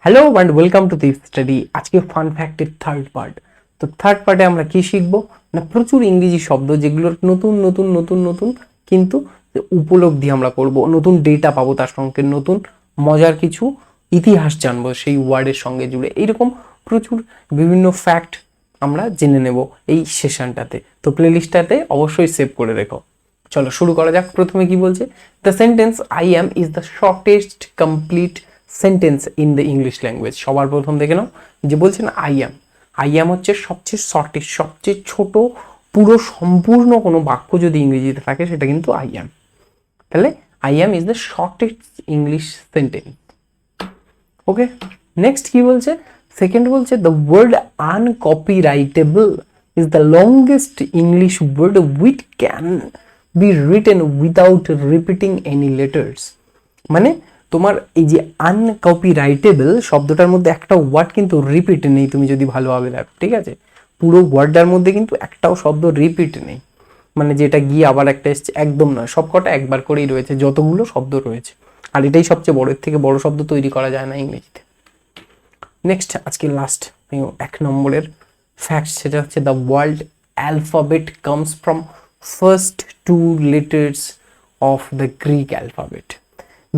Hello and welcome to deep study. আজকে fun ফ্যাক্টের third part. তো থার্ড পার্টে আমরা কি শিখবো না, প্রচুর ইংরেজি শব্দ যেগুলোর নতুন নতুন নতুন নতুন কিন্তু উপলব্ধি আমরা করব, নতুন ডেটা পাবো, তার সঙ্গে নতুন মজার কিছু ইতিহাস জানবো সেই ওয়ার্ডের সঙ্গে জুড়ে। এইরকম প্রচুর বিভিন্ন ফ্যাক্ট আমরা জেনে নেব এই সেশনটাতে। তো প্লেলিস্টটাতে অবশ্যই সেভ করে রেখো। চলো শুরু করা যাক। প্রথমে কি বলছে, the sentence I am is the shortest complete sentence in the English language. সবার প্রথম দেখে নাও যে বলছে না আই অ্যাম হচ্ছে সবচেয়ে শর্টেস্ট, সবচেয়ে ছোট পুরো সম্পূর্ণ কোনো বাক্য যদি ইংরেজিতে থাকে সেটা কিন্তু আই অ্যাম। তাহলে I am is the shortest English sentence. Okay, next কি বলছে, সেকেন্ড বলছে the word uncopyrightable is the longest English word which can be written without repeating any letters. মানে তোমার এই যে আনকপিরাইটেবল শব্দটার মধ্যে একটা ওয়ার্ড কিন্তু রিপিট নেই, তুমি যদি ভালোভাবে দেখো, ঠিক আছে? পুরো ওয়ার্ডটার মধ্যে কিন্তু একটাও শব্দ রিপিট নেই, মানে যেটা গিয়ে আবার একটা এসছে, একদম নয়, সবকটা একবার করেই রয়েছে যতগুলো শব্দ রয়েছে। আর এটাই সবচেয়ে বড়, এর থেকে বড় শব্দ তৈরি করা যায় না ইংরেজিতে। নেক্সট আজকে লাস্ট 1 নম্বরের ফ্যাক্ট, সেটা হচ্ছে the world alphabet comes from first 2 letters of the Greek alphabet.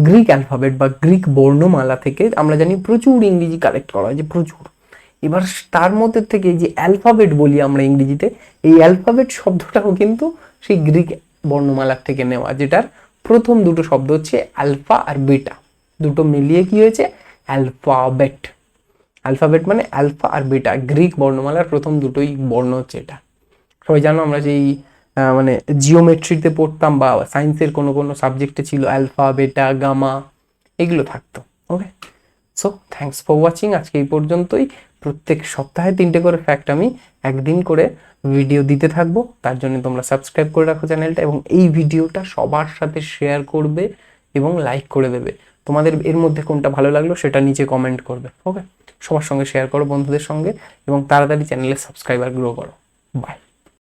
Greek alphabet বা গ্রিক বর্ণমালা থেকে আমরা জানি প্রচুর ইংরেজি কালেক্ট করা হয়, যে প্রচুর। এবার তার মধ্যে থেকে যে অ্যালফাবেট বলি আমরা ইংরেজিতে, এই অ্যালফাবেট শব্দটাও কিন্তু সেই গ্রিক বর্ণমালার থেকে নেওয়া, যেটার প্রথম দুটো শব্দ হচ্ছে অ্যালফা আর বেটা, দুটো মিলিয়ে কি হয়েছে অ্যালফাবেট। অ্যালফাবেট মানে অ্যালফা আর বেটা, গ্রিক বর্ণমালার প্রথম দুটোই বর্ণ হচ্ছে এটা। সবাই জানো, আমরা যেই মানে জিওমেট্রিতে পড়তাম বা সায়েন্সের কোনো কোনো সাবজেক্টে ছিল অ্যালফা, বেটা, গামা, এগুলো থাকতো। ওকে, সো থ্যাঙ্কস ফর ওয়াচিং। আজকে এই পর্যন্তই। প্রত্যেক সপ্তাহে 3টে করে ফ্যাক্ট আমি একদিন করে ভিডিও দিতে থাকবো, তার জন্য তোমরা সাবস্ক্রাইব করে রাখো চ্যানেলটা, এবং এই ভিডিওটা সবার সাথে শেয়ার করবে এবং লাইক করে দেবে। তোমাদের এর মধ্যে কোনটা ভালো লাগলো সেটা নিচে কমেন্ট করবে। ওকে, সবার সঙ্গে শেয়ার করো, বন্ধুদের সঙ্গে, এবং তাড়াতাড়ি চ্যানেলে সাবস্ক্রাইবার গ্রো করো। বাই।